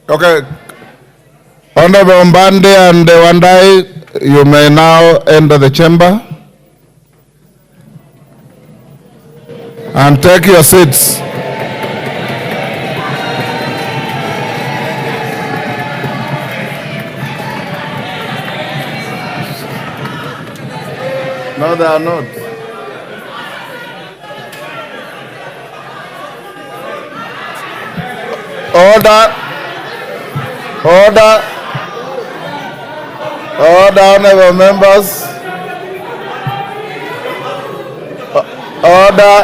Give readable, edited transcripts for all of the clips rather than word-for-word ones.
Okay. Honorable Mbande and WANDAYI, you may now enter the chamber and take your seats. No, they are not. Order. Order. Order, honorable members. Order.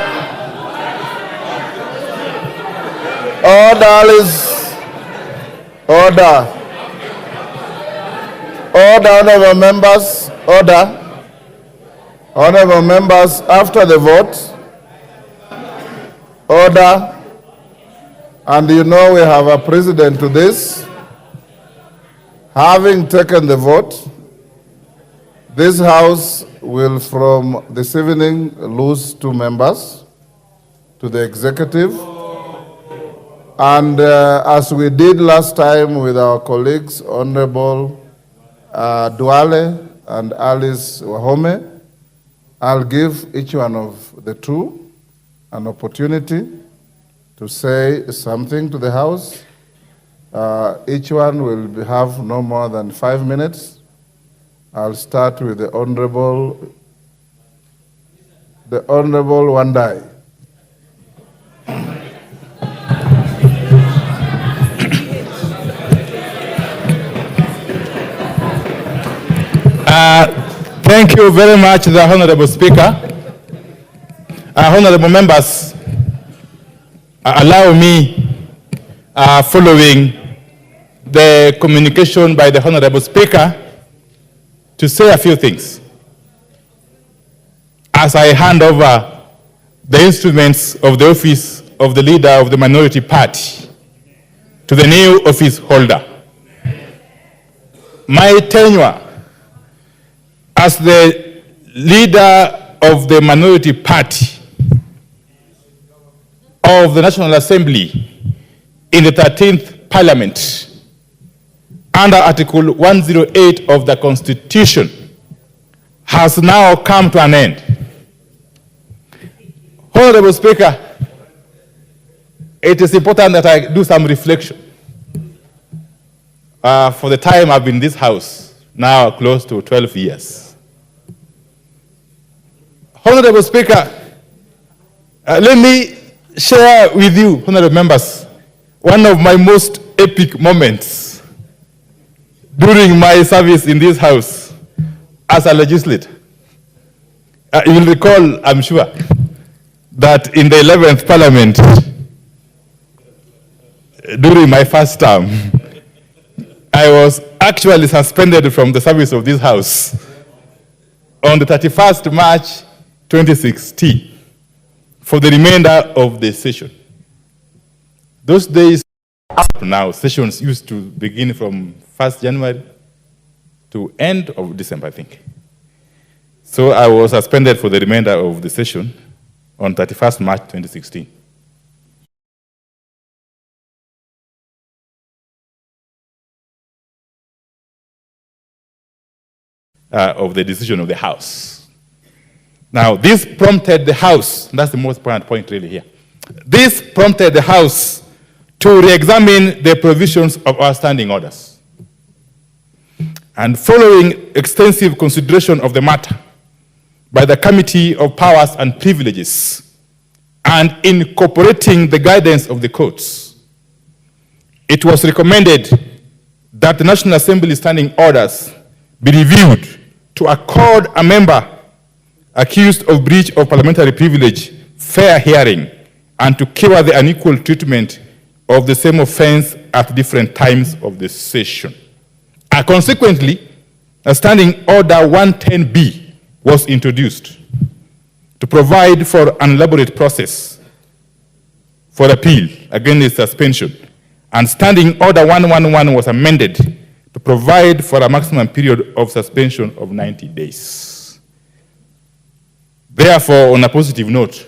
Order, please. Order. Order, honorable members. Order. Honorable members, after the vote, order, and you know we have a precedent to this. Having taken the vote, this House will from this evening lose 2 members to the executive. And as we did last time with our colleagues, Honorable Duale and Alice Wahome, I'll give each one of the 2 an opportunity to say something to the House. Each one will have no more than 5 minutes. I'll start with the Honorable WANDAYI. Thank you very much, the Honorable Speaker. Honorable members, allow me, following the communication by the Honorable Speaker, to say a few things as I hand over the instruments of the office of the leader of the minority party to the new office holder. My tenure as the leader of the minority party of the National Assembly in the 13th Parliament under Article 108 of the Constitution has now come to an end. Honorable Speaker, it is important that I do some reflection. For the time I've been in this House, now close to 12 years. Honorable Speaker, let me share with you, honorable members, one of my most epic moments during my service in this House as a legislator. You will recall, I'm sure, that in the 11th Parliament, during my first term, I was actually suspended from the service of this House on the 31st March 2016 for the remainder of the session. Those days up now, sessions used to begin from 1st January to end of December, I think. So I was suspended for the remainder of the session on 31st March 2016. Of the decision of the House. Now, this prompted the House, that's the most important point really here. This prompted the House to re-examine the provisions of our standing orders. And following extensive consideration of the matter by the Committee of Powers and Privileges and incorporating the guidance of the courts, it was recommended that the National Assembly standing orders be reviewed to accord a member accused of breach of parliamentary privilege fair hearing and to cure the unequal treatment of the same offense at different times of the session. Consequently, a standing order 110B was introduced to provide for an elaborate process for appeal against suspension, and standing order 111 was amended to provide for a maximum period of suspension of 90 days. Therefore, on a positive note,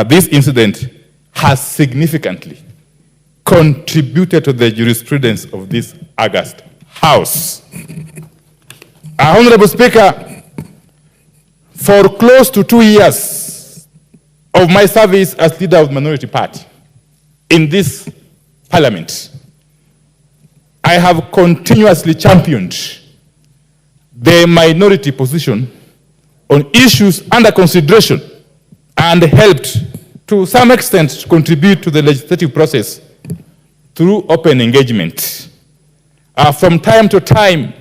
this incident has significantly contributed to the jurisprudence of this august House. Honorable Speaker, for close to 2 years of my service as leader of the minority party in this parliament, I have continuously championed the minority position on issues under consideration and helped to some extent to contribute to the legislative process through open engagement. From time to time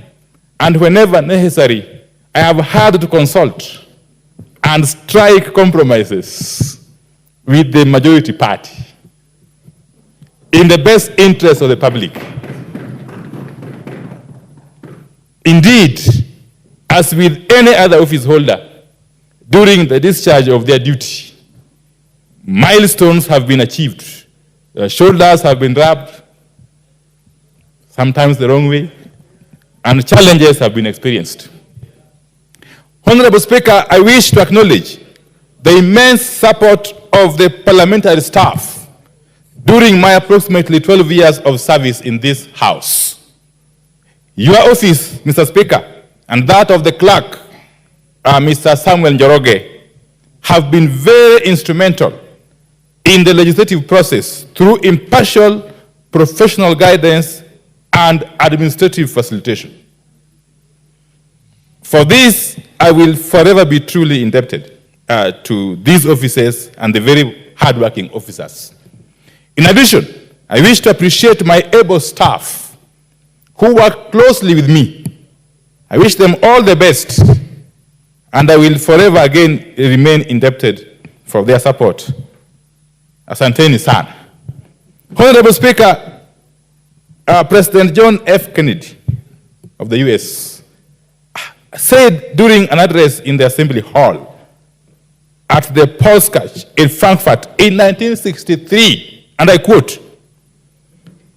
and whenever necessary, I have had to consult and strike compromises with the majority party in the best interest of the public. Indeed, as with any other office holder, during the discharge of their duty, milestones have been achieved. Shoulders have been rubbed, sometimes the wrong way, and challenges have been experienced. Honorable Speaker, I wish to acknowledge the immense support of the parliamentary staff during my approximately 12 years of service in this House. Your office, Mr. Speaker, and that of the clerk, Mr. Samuel Njoroge, have been very instrumental in the legislative process through impartial professional guidance and administrative facilitation. For this, I will forever be truly indebted to these officers and the very hardworking officers. In addition, I wish to appreciate my able staff who work closely with me. I wish them all the best, and I will forever again remain indebted for their support. Asanteni sana. Honorable Speaker, President John F. Kennedy of the US said during an address in the Assembly Hall at the Polskach in Frankfurt in 1963, and I quote,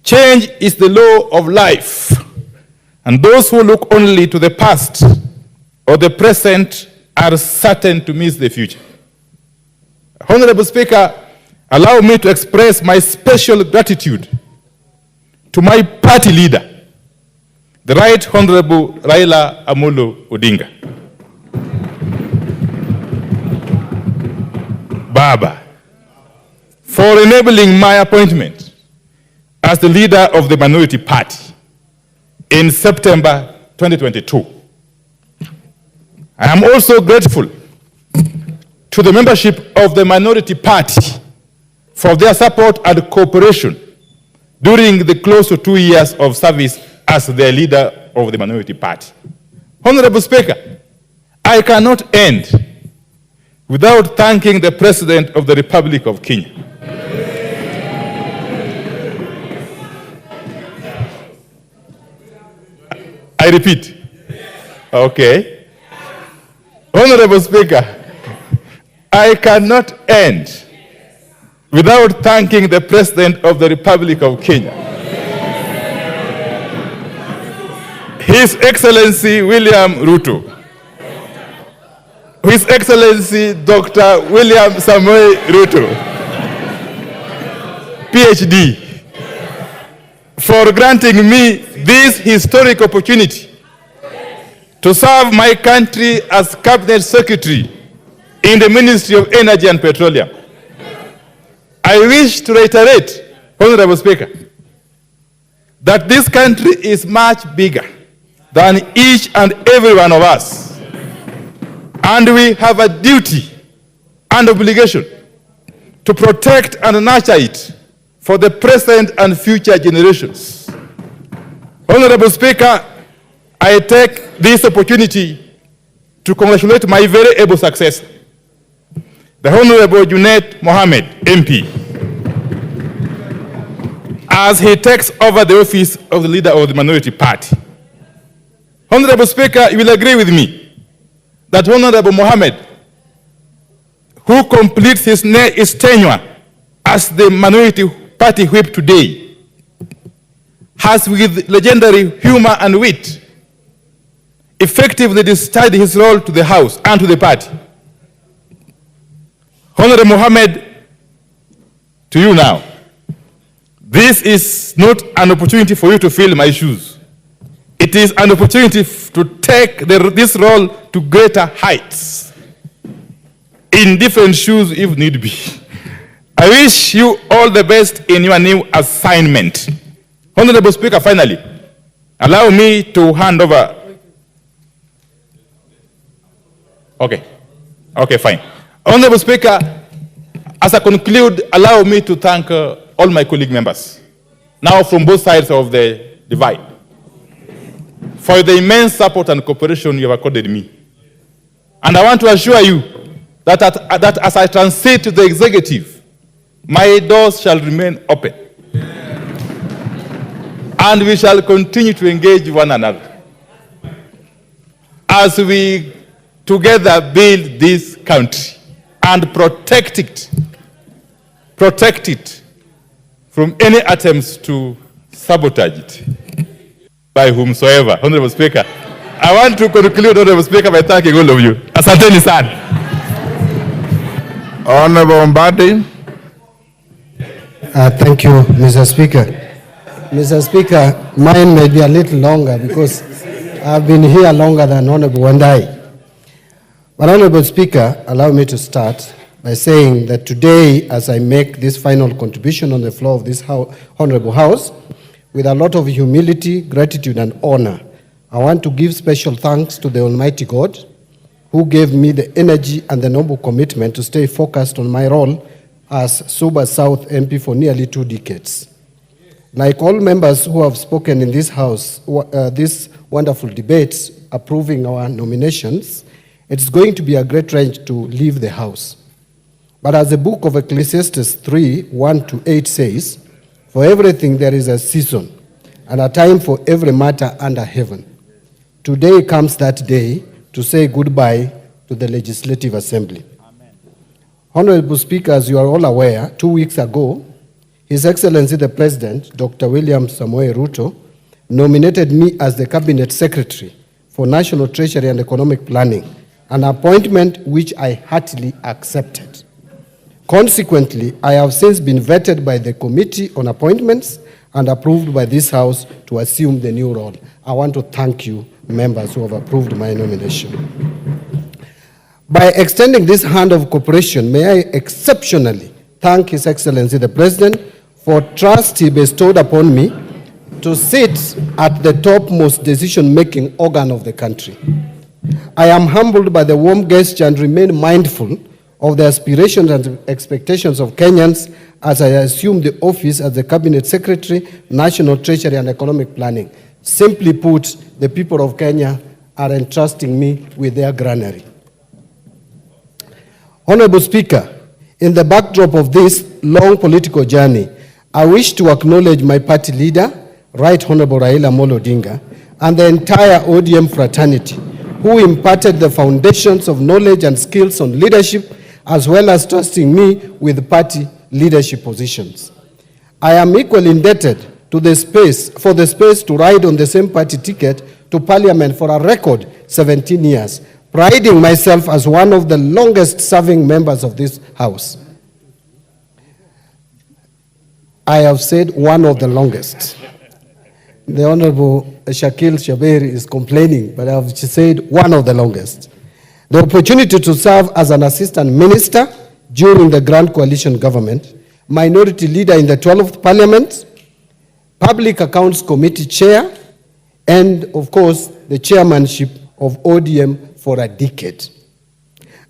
"Change is the law of life, and those who look only to the past or the present are certain to miss the future." Honorable Speaker, allow me to express my special gratitude to my party leader, the Right Honorable Raila Odinga. Baba, for enabling my appointment as the leader of the minority party in September 2022. I am also grateful to the membership of the minority party for their support and cooperation during the close to 2 years of service as the leader of the minority party. Honorable Speaker, I cannot end without thanking the President of the Republic of Kenya. I repeat. Okay. Honorable Speaker, I cannot end without thanking the President of the Republic of Kenya, His Excellency William Ruto, His Excellency Dr. William Samoei Ruto, PhD, for granting me this historic opportunity to serve my country as Cabinet Secretary in the Ministry of Energy and Petroleum. I wish to reiterate, Honorable Speaker, that this country is much bigger than each and every one of us, and we have a duty and obligation to protect and nurture it for the present and future generations. Honorable Speaker, I take this opportunity to congratulate my very able successor, the Honorable Junet Mohammed, MP, as he takes over the office of the leader of the minority party. Honorable Speaker, you will agree with me that Honorable Mohammed, who completes his tenure as the minority party whip today, has with legendary humor and wit effectively discharged his role to the House and to the party. Honorable Mohammed to you now. This is not an opportunity for you to fill my shoes. It is an opportunity to take this role to greater heights in different shoes if need be. I wish you all the best in your new assignment. Honorable Speaker, finally, allow me to hand over. Okay, fine. Honorable Speaker, as I conclude, allow me to thank all my colleague members, now from both sides of the divide, for the immense support and cooperation you have accorded me. And I want to assure you that as I transit to the executive, my doors shall remain open. And we shall continue to engage one another as we together build this country and protect it from any attempts to sabotage it by whomsoever. Honorable Speaker, I want to conclude, Honorable Speaker, by thanking all of you. Asanteni sana. Honorable MBADI. Thank you, Mr. Speaker. Mr. Speaker, mine may be a little longer because I've been here longer than Honorable WANDAYI. But Honorable Speaker, allow me to start by saying that today, as I make this final contribution on the floor of this Honorable House, with a lot of humility, gratitude, and honor, I want to give special thanks to the Almighty God, who gave me the energy and the noble commitment to stay focused on my role as Suba South MP for nearly 2 decades. Like all members who have spoken in this House, these wonderful debates approving our nominations, it's going to be a great range to leave the House. But as the book of Ecclesiastes 3:1-8 says, for everything there is a season, and a time for every matter under heaven. Today comes that day to say goodbye to the Legislative Assembly. Amen. Honorable Speaker, as you are all aware, 2 weeks ago, His Excellency the President, Dr. William Samoei Ruto, nominated me as the Cabinet Secretary for National Treasury and Economic Planning, an appointment which I heartily accepted. Consequently, I have since been vetted by the Committee on Appointments and approved by this House to assume the new role. I want to thank you, members who have approved my nomination. By extending this hand of cooperation, may I exceptionally thank His Excellency the President for trust he bestowed upon me to sit at the topmost decision-making organ of the country. I am humbled by the warm gesture and remain mindful of the aspirations and expectations of Kenyans as I assume the office as the Cabinet Secretary, National Treasury and Economic Planning. Simply put, the people of Kenya are entrusting me with their granary. Honorable Speaker, in the backdrop of this long political journey, I wish to acknowledge my party leader, Right Honorable Raila Odinga, and the entire ODM fraternity, who imparted the foundations of knowledge and skills on leadership, as well as trusting me with party leadership positions. I am equally indebted to the space to ride on the same party ticket to Parliament for a record 17 years, priding myself as one of the longest-serving members of this House. I have said one of the longest. The Honorable Shakil Shabir is complaining, but I have said one of the longest. The opportunity to serve as an assistant minister during the Grand Coalition government, minority leader in the 12th Parliament, Public Accounts Committee chair, and of course, the chairmanship of ODM for a decade.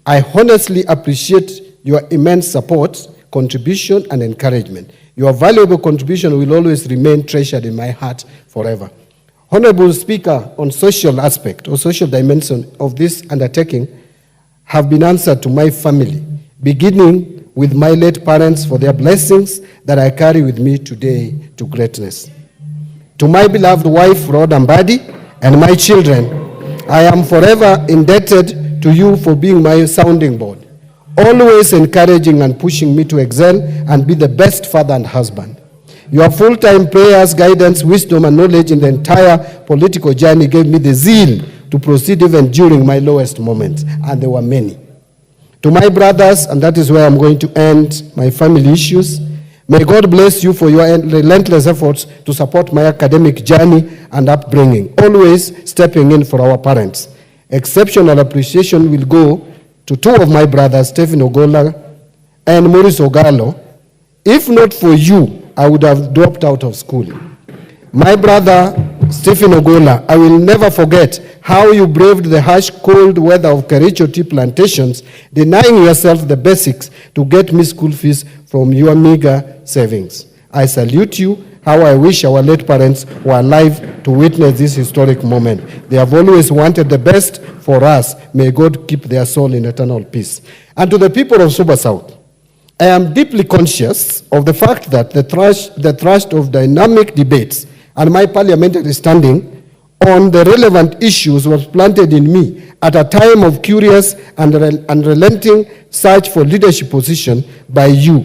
I honestly appreciate your immense support, contribution, and encouragement. Your valuable contribution will always remain treasured in my heart forever. Honorable Speaker, on social aspect or social dimension of this undertaking have been answered to my family, beginning with my late parents for their blessings that I carry with me today to greatness. To my beloved wife, Rod MBADI, and my children, I am forever indebted to you for being my sounding board, always encouraging and pushing me to excel and be the best father and husband. Your full-time prayers, guidance, wisdom, and knowledge in the entire political journey gave me the zeal to proceed even during my lowest moments, and there were many. To my brothers, and that is where I'm going to end my family issues, May God bless you for your relentless efforts to support my academic journey and upbringing, always stepping in for our parents. Exceptional appreciation will go to two of my brothers, Stephen Ogola and Maurice Ogalo. If not for you, I would have dropped out of school. My brother, Stephen Ogola, I will never forget how you braved the harsh, cold weather of Kericho tea plantations, denying yourself the basics to get me school fees from your meager savings. I salute you. How I wish our late parents were alive to witness this historic moment. They have always wanted the best for us. May God keep their soul in eternal peace. And to the people of Suba South, I am deeply conscious of the fact that the thrust of dynamic debates and my parliamentary standing on the relevant issues was planted in me at a time of curious and unrelenting search for leadership position by you,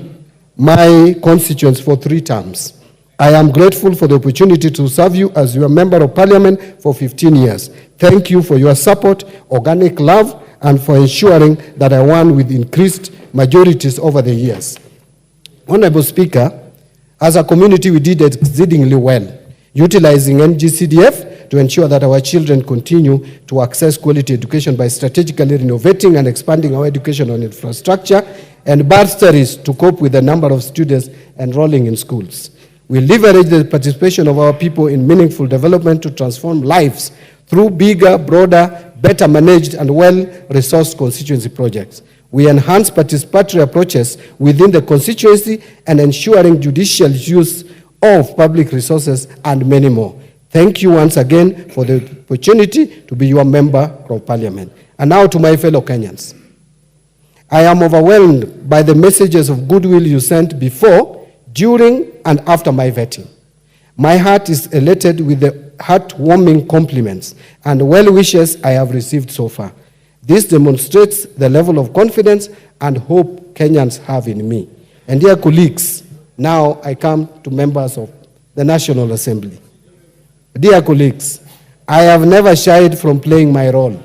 my constituents, for 3 terms. I am grateful for the opportunity to serve you as your member of parliament for 15 years. Thank you for your support, organic love, and for ensuring that I won with increased majorities over the years. Honorable Speaker, as a community, we did exceedingly well, utilizing NGCDF to ensure that our children continue to access quality education by strategically renovating and expanding our educational infrastructure and bursaries to cope with the number of students enrolling in schools. We leverage the participation of our people in meaningful development to transform lives through bigger, broader, better managed and well-resourced constituency projects. We enhance participatory approaches within the constituency and ensuring judicial use of public resources and many more. Thank you once again for the opportunity to be your member of parliament. And now to my fellow Kenyans. I am overwhelmed by the messages of goodwill you sent before, during, and after my vetting. My heart is elated with the heartwarming compliments and well wishes I have received so far. This demonstrates the level of confidence and hope Kenyans have in me. And dear colleagues, now I come to members of the National Assembly. Dear colleagues, I have never shied from playing my role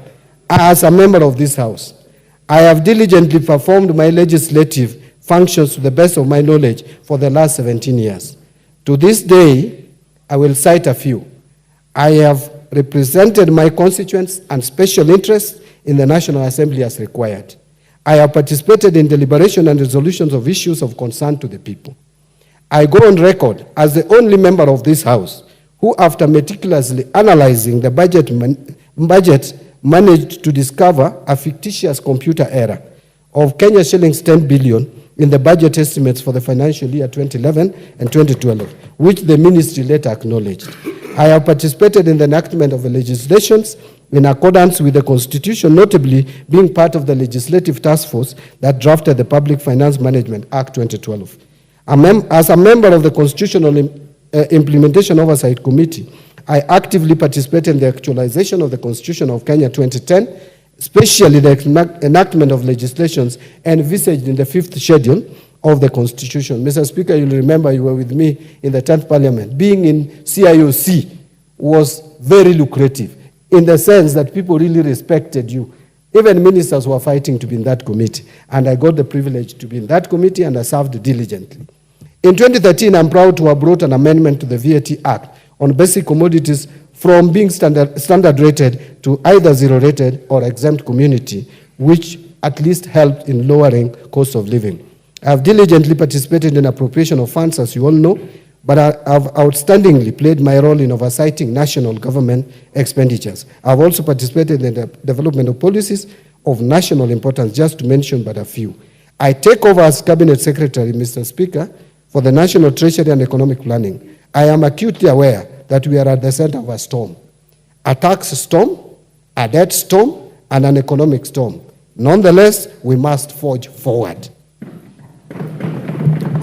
as a member of this House. I have diligently performed my legislative functions to the best of my knowledge for the last 17 years. To this day, I will cite a few. I have represented my constituents and special interests in the National Assembly as required. I have participated in deliberation and resolutions of issues of concern to the people. I go on record as the only member of this House who, after meticulously analyzing the budget, managed to discover a fictitious computer error of Kenya shillings 10 billion in the budget estimates for the financial year 2011 and 2012, which the ministry later acknowledged. I have participated in the enactment of the legislations in accordance with the Constitution, notably being part of the legislative task force that drafted the Public Finance Management Act 2012. As a member of the Constitutional Implementation Oversight Committee, I actively participated in the actualization of the Constitution of Kenya 2010, especially the enactment of legislations envisaged in the 5th schedule of the Constitution. Mr. Speaker, you'll remember you were with me in the 10th Parliament. Being in CIOC was very lucrative in the sense that people really respected you. Even ministers were fighting to be in that committee, and I got the privilege to be in that committee, and I served diligently. In 2013, I'm proud to have brought an amendment to the VAT Act on basic commodities from being standard rated to either zero rated or exempt community, which at least helped in lowering cost of living. I have diligently participated in appropriation of funds, as you all know, but I have outstandingly played my role in oversighting national government expenditures. I have also participated in the development of policies of national importance, just to mention but a few. I take over as Cabinet Secretary, Mr. Speaker, for the National Treasury and Economic Planning. I am acutely aware that we are at the center of a storm, a tax storm, a debt storm, and an economic storm. Nonetheless, we must forge forward.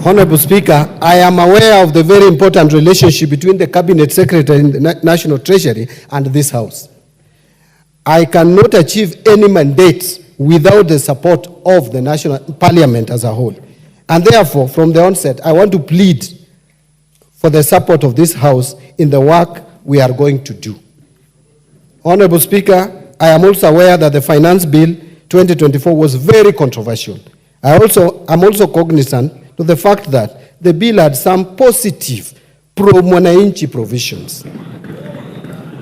Honorable Speaker, I am aware of the very important relationship between the Cabinet Secretary and the National Treasury and this House. I cannot achieve any mandate without the support of the National Parliament as a whole. And therefore, from the onset, I want to plead for the support of this House in the work we are going to do. Honorable Speaker, I am also aware that the Finance Bill 2024 was very controversial. I'm also cognizant to the fact that the bill had some positive pro-mwananchi provisions.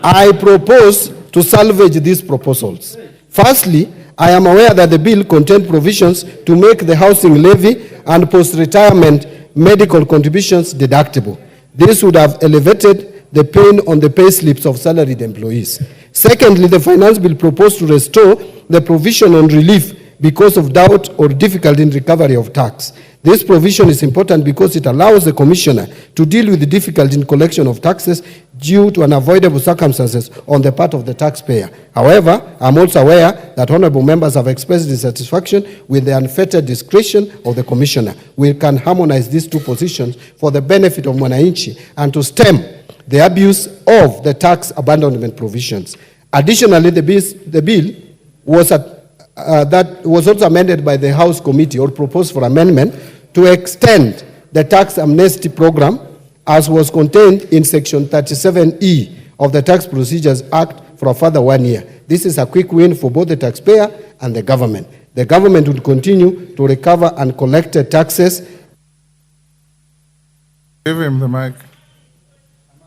I propose to salvage these proposals. Firstly, I am aware that the bill contained provisions to make the housing levy and post-retirement medical contributions deductible. This would have elevated the pain on the pay slips of salaried employees. Secondly, the finance bill proposed to restore the provision on relief because of doubt or difficulty in recovery of tax. This provision is important because it allows the commissioner to deal with the difficulty in collection of taxes due to unavoidable circumstances on the part of the taxpayer. However, I'm also aware that honorable members have expressed dissatisfaction with the unfettered discretion of the commissioner. We can harmonize these two positions for the benefit of mwananchi and to stem the abuse of the tax abandonment provisions. Additionally, the bill was that was also amended by the House Committee or proposed for amendment to extend the tax amnesty program as was contained in Section 37E of the Tax Procedures Act for a further 1 year. This is a quick win for both the taxpayer and the government. The government will continue to recover and collect taxes. Give him the mic.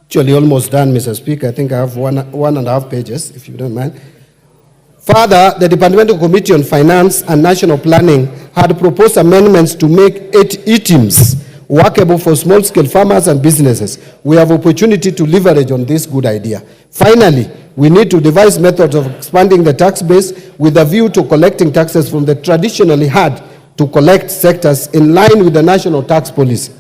Actually almost done, Mr. Speaker. I think I have one and a half pages, if you don't mind. Further, the Departmental Committee on Finance and National Planning had proposed amendments to make ETIMs workable for small-scale farmers and businesses. We have opportunity to leverage on this good idea. Finally, we need to devise methods of expanding the tax base with a view to collecting taxes from the traditionally hard to collect sectors in line with the national tax policy.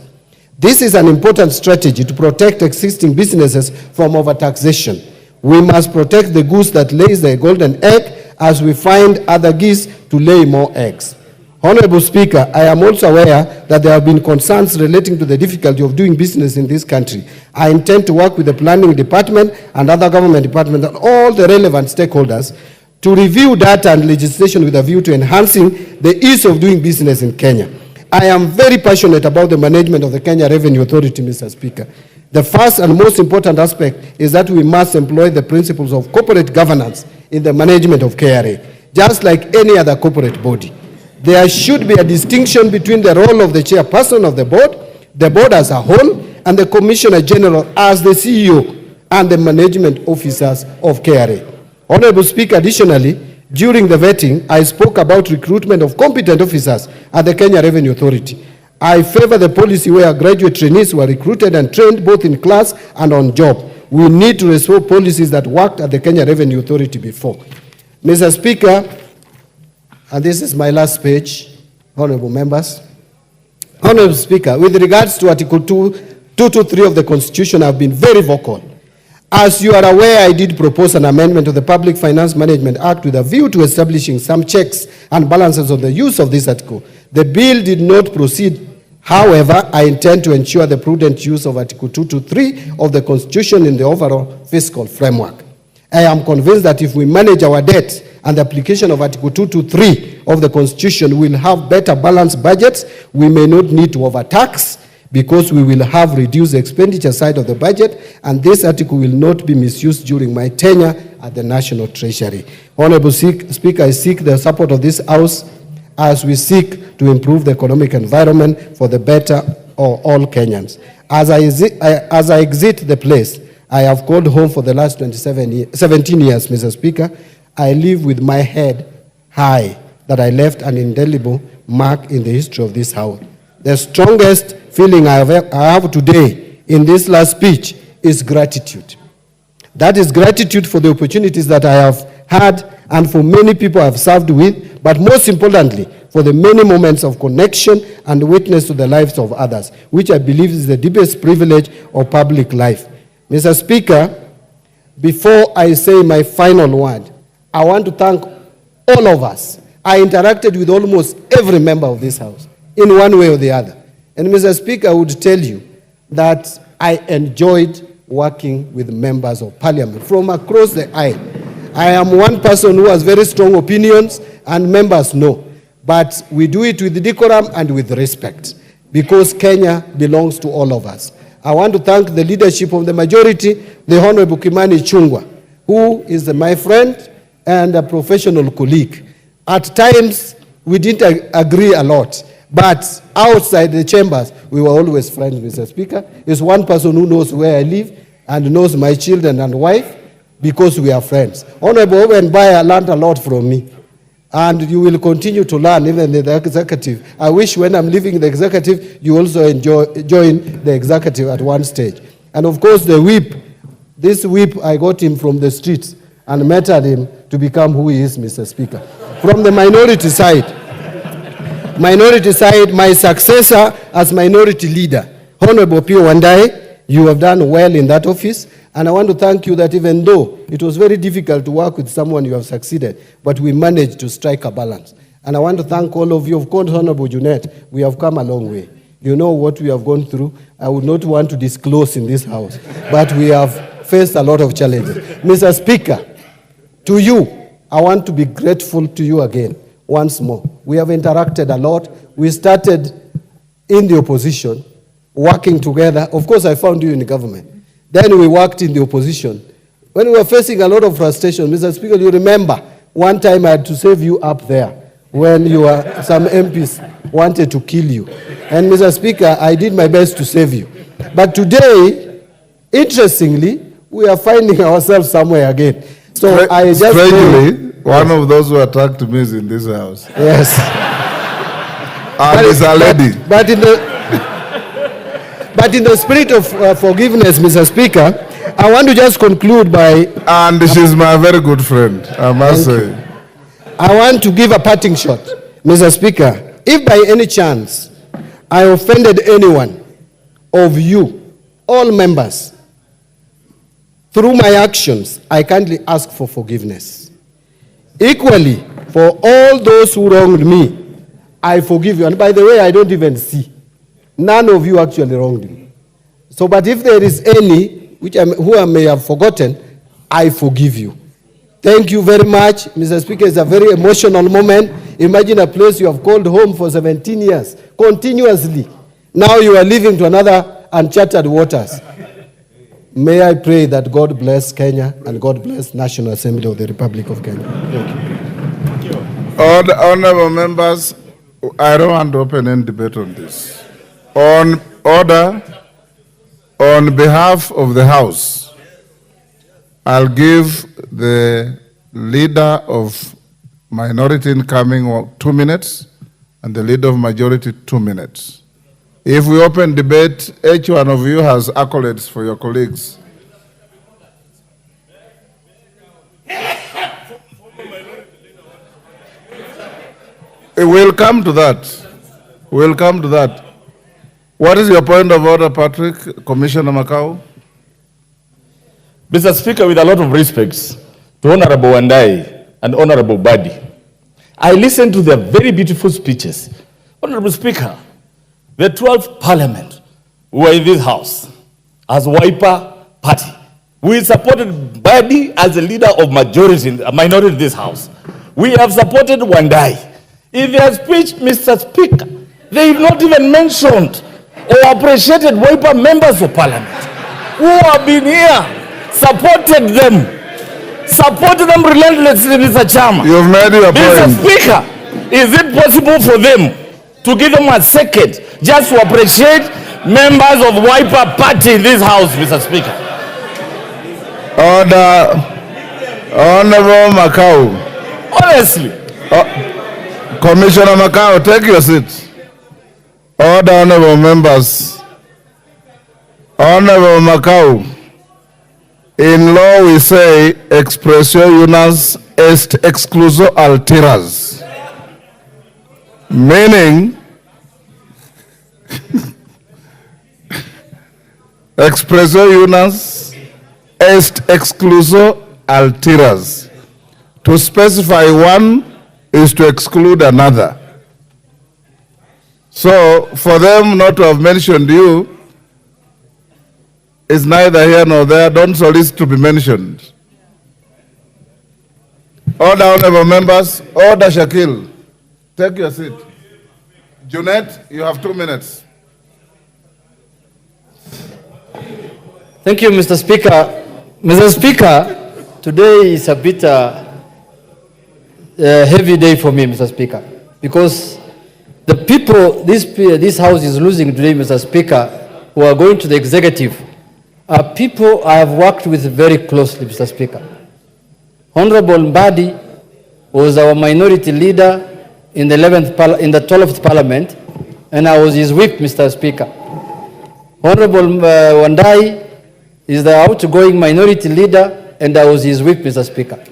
This is an important strategy to protect existing businesses from overtaxation. We must protect the goose that lays the golden egg as we find other geese to lay more eggs. Honorable Speaker, I am also aware that there have been concerns relating to the difficulty of doing business in this country. I intend to work with the Planning Department and other government departments and all the relevant stakeholders to review data and legislation with a view to enhancing the ease of doing business in Kenya. I am very passionate about the management of the Kenya Revenue Authority, Mr. Speaker. The first and most important aspect is that we must employ the principles of corporate governance in the management of KRA, just like any other corporate body. There should be a distinction between the role of the chairperson of the board as a whole, and the Commissioner General as the CEO and the management officers of KRA. Honorable Speaker, additionally, during the vetting, I spoke about recruitment of competent officers at the Kenya Revenue Authority. I favor the policy where graduate trainees were recruited and trained both in class and on job. We need to restore policies that worked at the Kenya Revenue Authority before. Mr. Speaker, and this is my last page, honorable members. Honorable Speaker, with regards to Article 223 of the Constitution, I've been very vocal. As you are aware, I did propose an amendment to the Public Finance Management Act with a view to establishing some checks and balances on the use of this article. The bill did not proceed. However, I intend to ensure the prudent use of Article 223 of the Constitution in the overall fiscal framework. I am convinced that if we manage our debt and the application of Article 223 of the Constitution, we will have better balanced budgets. We may not need to overtax because we will have reduced the expenditure side of the budget, and this article will not be misused during my tenure at the National Treasury. Honorable Speaker, I seek the support of this House as we seek to improve the economic environment for the better of all Kenyans. As I exit the place I have called home for the last 17 years, Mr. Speaker, I live with my head high that I left an indelible mark in the history of this House. The strongest feeling I have today in this last speech is gratitude. That is gratitude for the opportunities that I have had and for many people I have served with, but most importantly, for the many moments of connection and witness to the lives of others, which I believe is the deepest privilege of public life. Mr. Speaker, before I say my final word, I want to thank all of us. I interacted with almost every member of this House in one way or the other. And Mr. Speaker, I would tell you that I enjoyed working with members of Parliament from across the aisle. I am one person who has very strong opinions, and members know. But we do it with decorum and with respect, because Kenya belongs to all of us. I want to thank the leadership of the majority, the Honorable Kimani Ichung'wah, who is my friend and a professional colleague. At times, we didn't agree a lot, But outside the chambers, we were always friends, Mr. Speaker. There's one person who knows where I live and knows my children and wife because we are friends. Honorable Mutembei learned a lot from me. And you will continue to learn even in the executive. I wish when I'm leaving the executive, you also join the executive at one stage. And of course, the whip, this whip, I got him from the streets and mentored him to become who he is, Mr. Speaker. From the minority side, my successor as minority leader, Honorable OPIYO WANDAYI, you have done well in that office, and I want to thank you that even though it was very difficult to work with someone, you have succeeded, but we managed to strike a balance. And I want to thank all of you. Of course, Honorable Junet, we have come a long way. You know what we have gone through. I would not want to disclose in this house, but we have faced a lot of challenges. Mr. Speaker, to you, I want to be grateful to you again, once more. We have interacted a lot. We started in the opposition, working together. Of course, I found you in the government. Then we worked in the opposition. When we were facing a lot of frustration, Mr. Speaker, you remember, one time I had to save you up there when some MPs wanted to kill you. And Mr. Speaker, I did my best to save you. But today, interestingly, we are finding ourselves somewhere again. So I just strangely, one of those who attacked me is in this house. Yes. And it's a lady. But in the spirit of forgiveness, Mr. Speaker, I want to just conclude by... And she's my very good friend, I must say. I want to give a parting shot, Mr. Speaker. If by any chance I offended anyone of you, all members, through my actions, I kindly ask for forgiveness. Equally, for all those who wronged me, I forgive you. And by the way, I don't even see. None of you actually wronged me. So, but if there is any who I may have forgotten, I forgive you. Thank you very much, Mr. Speaker. It's a very emotional moment. Imagine a place you have called home for 17 years, continuously. Now you are leaving to another uncharted waters. May I pray that God bless Kenya and God bless National Assembly of the Republic of Kenya. Thank you. Honorable members, I don't want to open any debate on this. On order, on behalf of the House, I'll give the leader of minority incoming 2 minutes and the leader of majority 2 minutes. If we open debate, each one of you has accolades for your colleagues. We'll come to that. We'll come to that. What is your point of order, Patrick? Commissioner Makau? Mr. Speaker, with a lot of respects to Honorable WANDAYI and Honorable MBADI, I listened to their very beautiful speeches. Honorable Speaker, the 12th Parliament were in this House as Wiper Party. We supported MBADI as the leader of minority in this House. We have supported WANDAYI. In their speech, Mr. Speaker, they have not even mentioned or appreciated Wiper members of Parliament who have been here, supported them relentlessly, Mr. Chairman. You've made your point. Mr. Speaker, is it possible for them to give them a second just to appreciate members of Wiper Party in this House, Mr. Speaker? Order. Honorable Makau. Honestly. Commissioner Makau, take your seat. Order, honorable members. Honorable Makau. In law we say, expressio unias est excluso alteras. Meaning, expressio unias est excluso alteras. To specify one is to exclude another. So, for them not to have mentioned you is neither here nor there. Don't solicit to be mentioned. Order, honorable members. Order, Shakil. Take your seat. Junet, you have 2 minutes. Thank you, Mr. Speaker. Mr. Speaker, today is a bit heavy day for me, Mr. Speaker, because the people this House is losing today, Mr. Speaker, who are going to the executive, are people I have worked with very closely, Mr. Speaker. Honorable MBADI was our minority leader in the 12th Parliament, and I was his whip, Mr. Speaker. Honorable WANDAYI is the outgoing minority leader, and I was his whip, Mr. Speaker.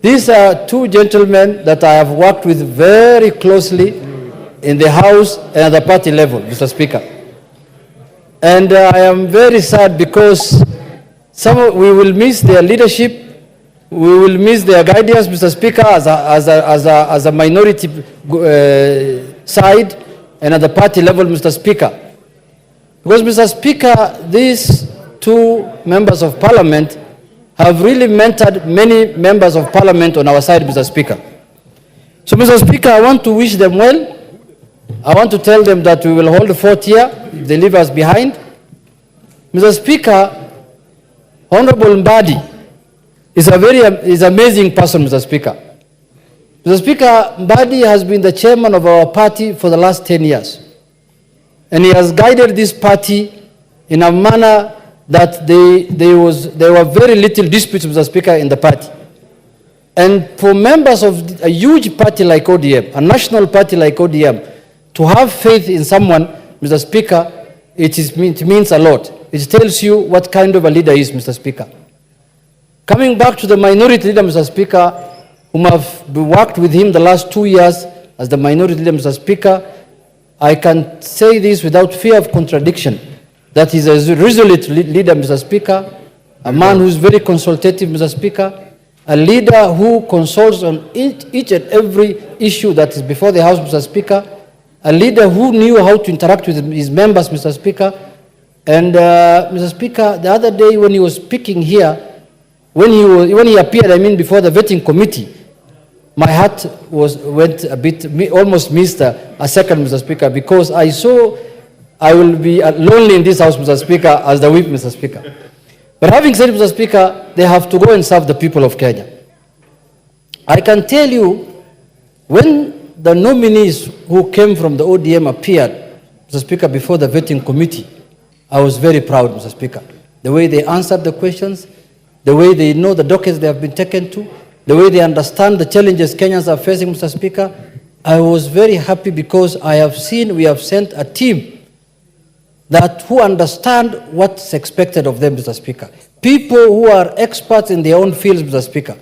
These are two gentlemen that I have worked with very closely in the House and at the party level, Mr. Speaker. And I am very sad because we will miss their leadership. We will miss their guidance, Mr. Speaker, as a minority side and at the party level, Mr. Speaker. Because, Mr. Speaker, these two members of Parliament have really mentored many members of Parliament on our side, Mr. Speaker. So, Mr. Speaker, I want to wish them well. I want to tell them that we will hold forth here if they leave us behind. Mr. Speaker, Honorable MBADI is an amazing person, Mr. Speaker. Mr. Speaker, MBADI has been the chairman of our party for the last 10 years. And he has guided this party in a manner that there were very little disputes, Mr. Speaker, in the party. And for members of a huge party like ODM, a national party like ODM, to have faith in someone, Mr. Speaker, it means a lot. It tells you what kind of a leader he is, Mr. Speaker. Coming back to the minority leader, Mr. Speaker, whom I've worked with him the last 2 years as the minority leader, Mr. Speaker, I can say this without fear of contradiction, that he's a resolute leader, Mr. Speaker, a man who's very consultative, Mr. Speaker, a leader who consults on each and every issue that is before the House, Mr. Speaker, a leader who knew how to interact with his members, Mr. Speaker. And Mr. Speaker, the other day when he was speaking here, when he appeared, before the vetting committee, my heart went a bit, almost missed a second, Mr. Speaker, because I saw I will be lonely in this House, Mr. Speaker, as the whip, Mr. Speaker. But having said, Mr. Speaker, they have to go and serve the people of Kenya. I can tell you, when the nominees who came from the ODM appeared, Mr. Speaker, before the vetting committee, I was very proud, Mr. Speaker. The way they answered the questions, the way they know the dockets they have been taken to, the way they understand the challenges Kenyans are facing, Mr. Speaker, I was very happy because we have sent a team who understand what's expected of them, Mr. Speaker. People who are experts in their own fields, Mr. Speaker.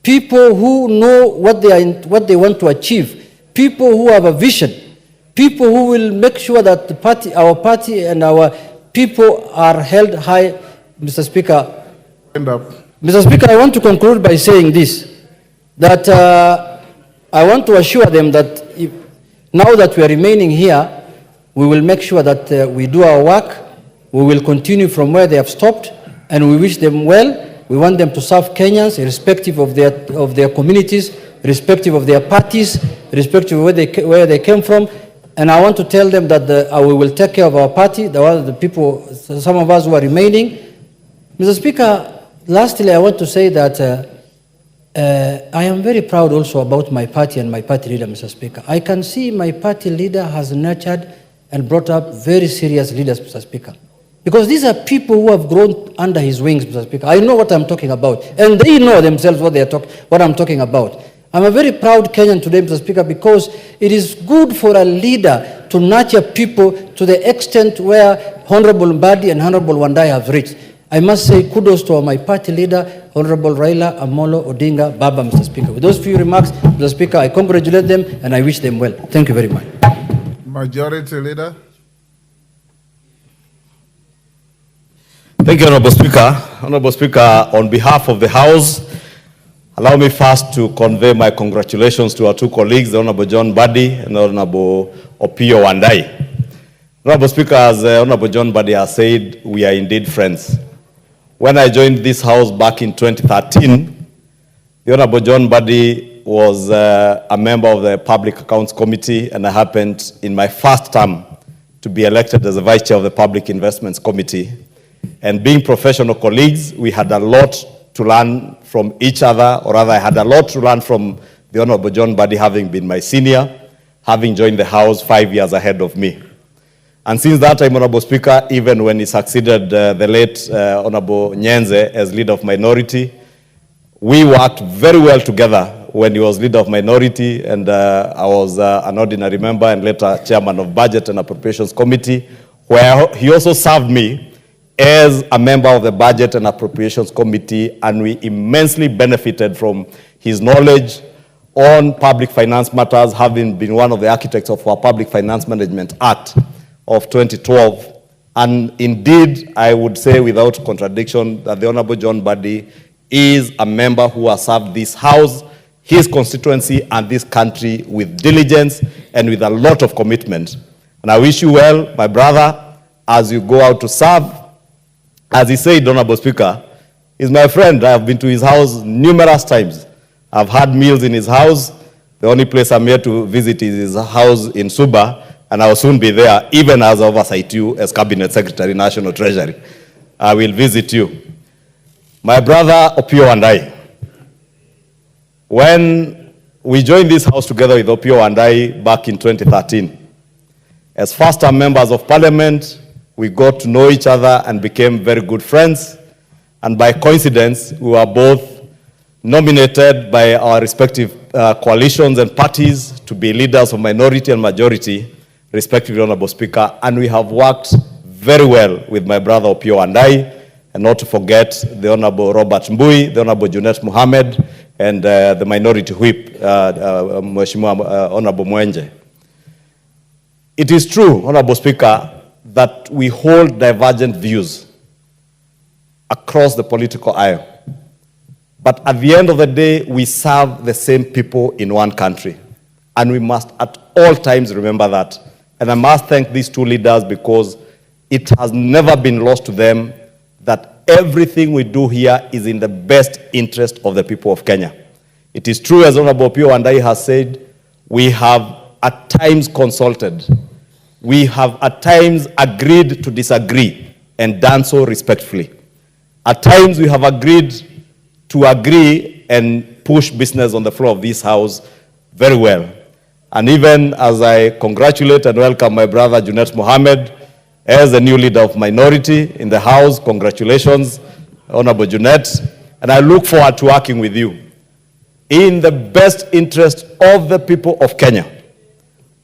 People who know what they want to achieve. People who have a vision. People who will make sure that our party and our people are held high, Mr. Speaker. End up. Mr. Speaker, I want to conclude by saying this, that I want to assure them that now that we are remaining here, we will make sure that we do our work. We will continue from where they have stopped, and we wish them well. We want them to serve Kenyans, irrespective of their communities, irrespective of their parties, irrespective of where they came from. And I want to tell them that we will take care of our party, the people, some of us who are remaining. Mr. Speaker, lastly, I want to say that I am very proud also about my party and my party leader, Mr. Speaker. I can see my party leader has nurtured and brought up very serious leaders, Mr. Speaker. Because these are people who have grown under his wings, Mr. Speaker. I know what I'm talking about. And they know themselves what I'm talking about. I'm a very proud Kenyan today, Mr. Speaker, because it is good for a leader to nurture people to the extent where Honorable MBADI and Honorable WANDAYI have reached. I must say kudos to my party leader, Honorable Raila, Amolo, Odinga, Baba, Mr. Speaker. With those few remarks, Mr. Speaker, I congratulate them and I wish them well. Thank you very much. Majority Leader. Thank you, Honorable Speaker. Honorable Speaker, on behalf of the House, allow me first to convey my congratulations to our two colleagues, the Honorable John MBADI and the Honorable OPIYO WANDAYI. Honorable Speaker, as Honorable John MBADI has said, we are indeed friends. When I joined this House back in 2013, the Honorable John MBADI was a member of the Public Accounts Committee, and I happened in my first term to be elected as the Vice Chair of the Public Investments Committee. And being professional colleagues, we had a lot to learn from each other, or rather I had a lot to learn from the Honorable John MBADI, having been my senior, having joined the House 5 years ahead of me. And since that time, Honorable Speaker, even when he succeeded the late Honorable Nyenze as leader of minority, we worked very well together when he was leader of minority, and I was an ordinary member and later chairman of Budget and Appropriations Committee, where he also served me as a member of the Budget and Appropriations Committee, and we immensely benefited from his knowledge on public finance matters, having been one of the architects of our Public Finance Management Act of 2012. And indeed, I would say without contradiction that the Honorable John Mbadi is a member who has served this House, his constituency, and this country with diligence and with a lot of commitment. And I wish you well, my brother, as you go out to serve. As he said, Honorable Speaker, he's my friend. I have been to his house numerous times. I've had meals in his house. The only place I'm here to visit is his house in Suba, and I will soon be there, even as I oversight you as Cabinet Secretary, National Treasury. I will visit you. My brother, OPIYO WANDAYI, when we joined this House together with OPIYO WANDAYI back in 2013, as first-time members of Parliament, we got to know each other and became very good friends. And by coincidence, we were both nominated by our respective coalitions and parties to be leaders of minority and majority, respectively, Honorable Speaker. And we have worked very well with my brother OPIYO WANDAYI, and not to forget the Honorable Robert Mbui, the Honorable Junet Mohammed, and the minority whip, Mheshimiwa Honorable Mwenje. It is true, Honorable Speaker, that we hold divergent views across the political aisle. But at the end of the day, we serve the same people in one country. And we must at all times remember that. And I must thank these two leaders because it has never been lost to them that everything we do here is in the best interest of the people of Kenya. It is true, as Honorable OPIYO WANDAYI has said, we have at times consulted. We have at times agreed to disagree and done so respectfully. At times we have agreed to agree and push business on the floor of this House very well. And even as I congratulate and welcome my brother Junet Mohammed as the new leader of minority in the House, congratulations, Honorable Junet. And I look forward to working with you in the best interest of the people of Kenya.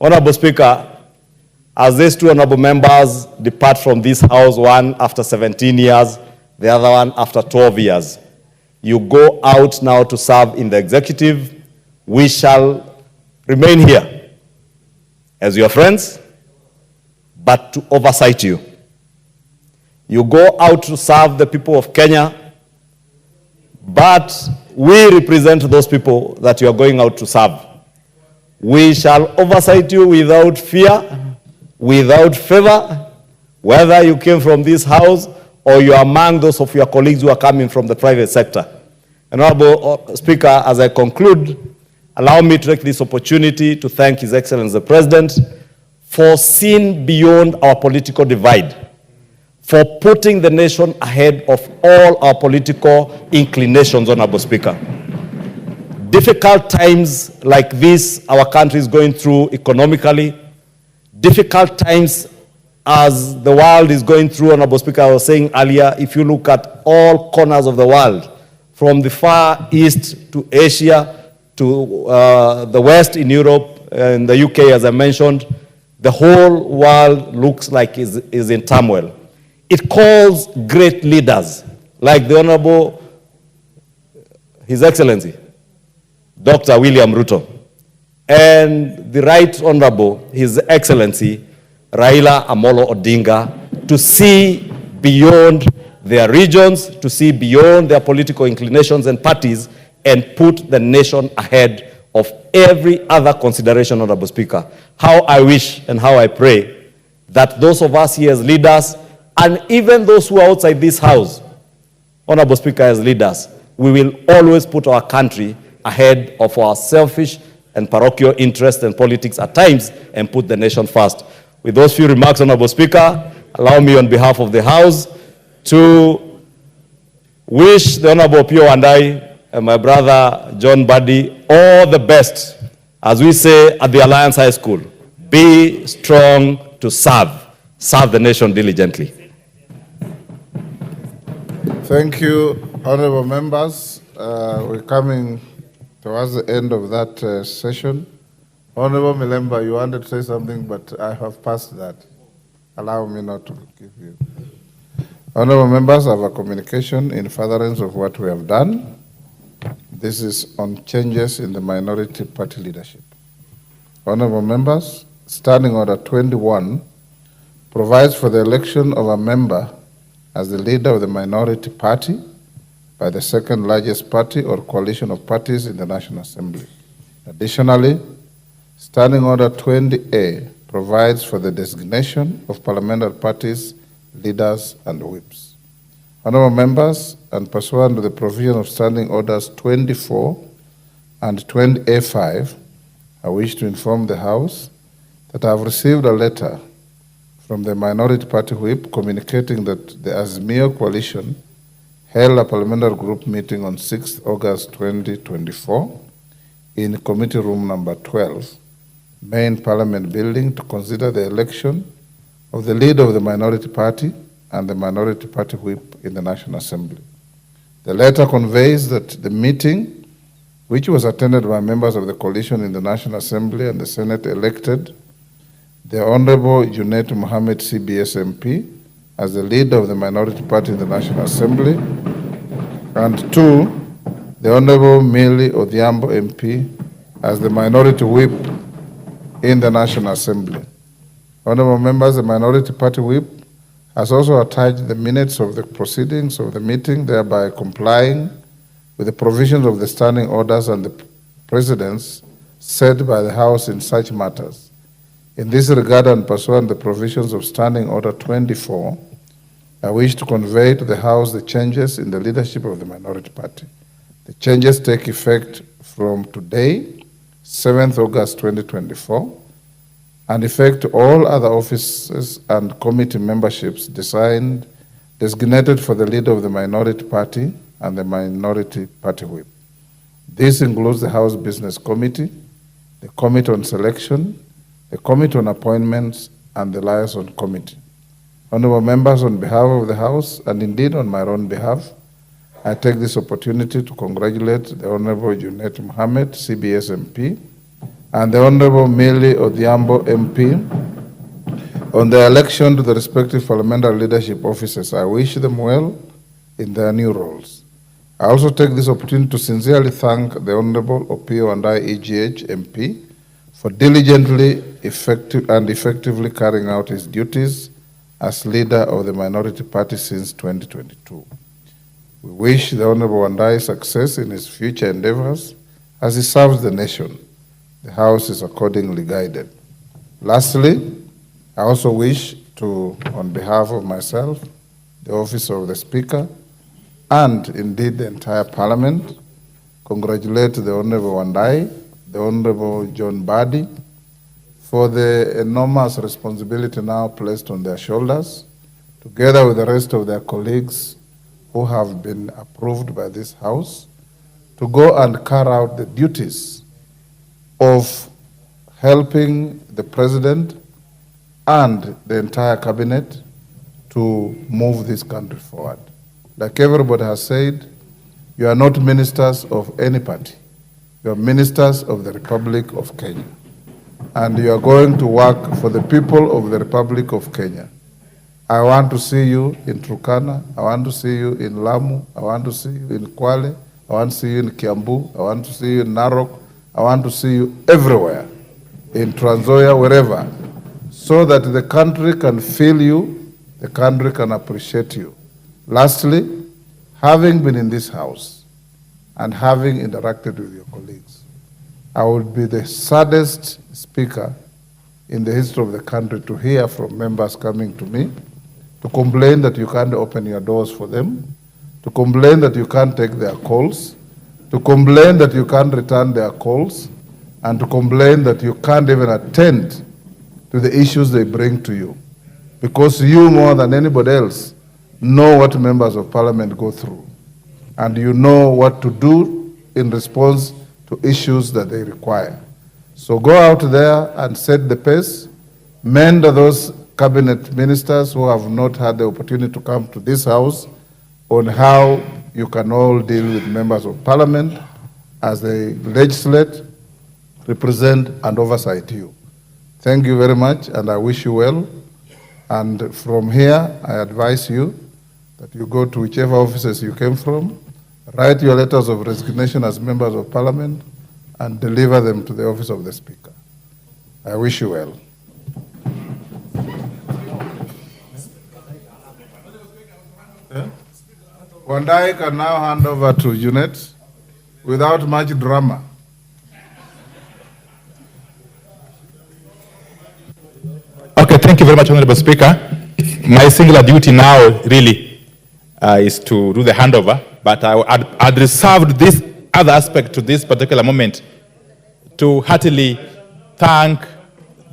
Honorable Speaker, as these two honorable members depart from this House, one after 17 years, the other one after 12 years, you go out now to serve in the executive. We shall remain here as your friends, but to oversight you. You go out to serve the people of Kenya, but we represent those people that you are going out to serve. We shall oversight you without fear, without favor, whether you came from this House or you are among those of your colleagues who are coming from the private sector. And Honorable Speaker, as I conclude, allow me to take this opportunity to thank His Excellency the President for seeing beyond our political divide, for putting the nation ahead of all our political inclinations, Honorable Speaker. Difficult times like this our country is going through economically, difficult times as the world is going through, Honorable Speaker, I was saying earlier, if you look at all corners of the world, from the far east to Asia, to the west in Europe, and the UK, as I mentioned, the whole world looks like is in turmoil. It calls great leaders, like the Honorable, His Excellency, Dr. William Ruto, and the Right Honorable, His Excellency, Raila Amolo Odinga, to see beyond their regions, to see beyond their political inclinations and parties, and put the nation ahead of every other consideration, Honorable Speaker. How I wish and how I pray that those of us here as leaders, and even those who are outside this House, Honorable Speaker, as leaders, we will always put our country ahead of our selfish and parochial interests and politics at times, and put the nation first. With those few remarks, Honorable Speaker, allow me on behalf of the House to wish the Honorable OPIYO WANDAYI and my brother John Mbadi all the best As we say at the Alliance High School, be strong to serve. Serve the nation diligently. Thank you, honorable members. We're coming towards the end of that session. Honorable Milemba, you wanted to say something, but I have passed that. Allow me not to give you. Honorable members, I have a communication in furtherance of what we have done. This is on changes in the minority party leadership. Honorable members, Standing Order 21 provides for the election of a member as the leader of the minority party by the second largest party or coalition of parties in the National Assembly. Additionally, Standing Order 20A provides for the designation of parliamentary parties, leaders, and whips. Honorable members, and pursuant to the provision of Standing Orders 24 and 20A5, I wish to inform the House that I have received a letter from the Minority Party Whip communicating that the Azimio Coalition held a parliamentary group meeting on 6th August 2024 in Committee Room number 12, Main Parliament Building, to consider the election of the leader of the Minority Party and the Minority Party Whip in the National Assembly. The letter conveys that the meeting, which was attended by members of the coalition in the National Assembly and the Senate, elected the Honorable Junet Mohammed CBS MP as the leader of the Minority Party in the National Assembly, and 2, the Honorable Millie Odhiambo MP as the Minority Whip in the National Assembly. Honorable members, the Minority Party Whip has also attached the minutes of the proceedings of the meeting, thereby complying with the provisions of the standing orders and the precedents set by the House in such matters. In this regard, and pursuant to the provisions of Standing Order 24, I wish to convey to the House the changes in the leadership of the Minority Party. The changes take effect from today, 7th August 2024, and affect all other offices and committee memberships designated for the leader of the Minority Party and the Minority Party Whip. This includes the House Business Committee, the Committee on Selection, the Committee on Appointments, and the Liaison Committee. Honorable members, on behalf of the House, and indeed on my own behalf, I take this opportunity to congratulate the Honorable Junet Mohammed, CBS MP, and the Honorable Millie Odhiambo MP on their election to the respective parliamentary leadership offices. I wish them well in their new roles. I also take this opportunity to sincerely thank the Honorable OPIYO WANDAYI EGH MP for diligently effectively carrying out his duties as leader of the Minority Party since 2022. We wish the Honorable WANDAYI success in his future endeavors as he serves the nation. The House is accordingly guided. Lastly, I also wish to, on behalf of myself, the Office of the Speaker, and indeed the entire Parliament, congratulate the Honorable WANDAYI, the Honorable John Mbadi, for the enormous responsibility now placed on their shoulders, together with the rest of their colleagues who have been approved by this House, to go and carry out the duties of helping the President and the entire Cabinet to move this country forward. Like everybody has said, you are not ministers of any party. You are ministers of the Republic of Kenya. And you are going to work for the people of the Republic of Kenya. I want to see you in Turkana. I want to see you in Lamu. I want to see you in Kwale. I want to see you in Kiambu. I want to see you in Narok. I want to see you everywhere, in Trans Nzoia, wherever, so that the country can feel you, the country can appreciate you. Lastly, having been in this House, and having interacted with your colleagues, I would be the saddest speaker in the history of the country to hear from members coming to me to complain that you can't open your doors for them, to complain that you can't take their calls, to complain that you can't return their calls, and to complain that you can't even attend to the issues they bring to you. Because you, more than anybody else, know what members of Parliament go through. And you know what to do in response to issues that they require. So go out there and set the pace. Mend those cabinet ministers who have not had the opportunity to come to this house on how you can all deal with members of parliament as they legislate, represent, and oversight you. Thank you very much, and I wish you well. And from here, I advise you that you go to whichever offices you came from, write your letters of resignation as members of parliament, and deliver them to the office of the Speaker. I wish you well. Wandayyi can now hand over to Junet without much drama. Okay, thank you very much, Honorable Speaker. My singular duty now really is to do the handover, but I'd reserved this other aspect to this particular moment to heartily thank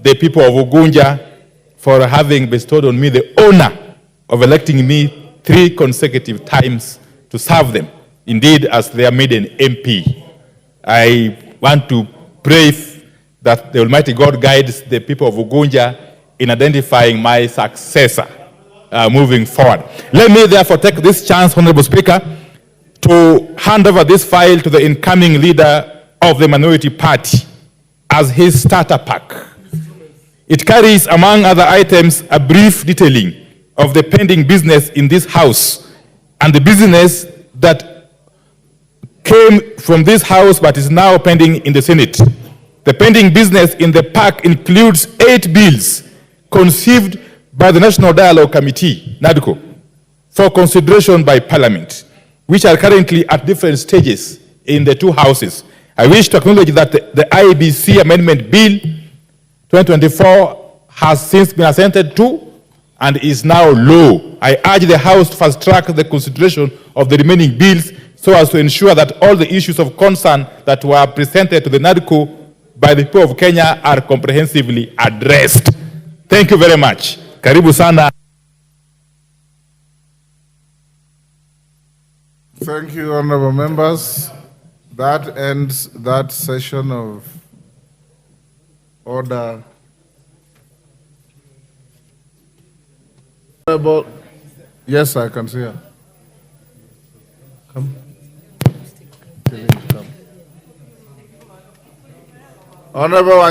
the people of Ugunja for having bestowed on me the honor of electing me 3 consecutive times to serve them, indeed as their maiden MP. I want to pray that the Almighty God guides the people of Ugunja in identifying my successor moving forward. Let me therefore take this chance, Honorable Speaker, to hand over this file to the incoming leader of the minority party as his starter pack. It carries, among other items, a brief detailing of the pending business in this house and the business that came from this house but is now pending in the Senate. The pending business in the pack includes 8 bills conceived by the National Dialogue Committee, NADCO, for consideration by Parliament, which are currently at different stages in the 2 houses. I wish to acknowledge that the IBC Amendment Bill 2024 has since been assented to and is now low. I urge the House to fast-track the consideration of the remaining bills so as to ensure that all the issues of concern that were presented to the NADCO by the people of Kenya are comprehensively addressed. Thank you very much. Karibu sana. Thank you, honorable members. That ends that session of order. Yes, I can see her. Come. Come. Honorable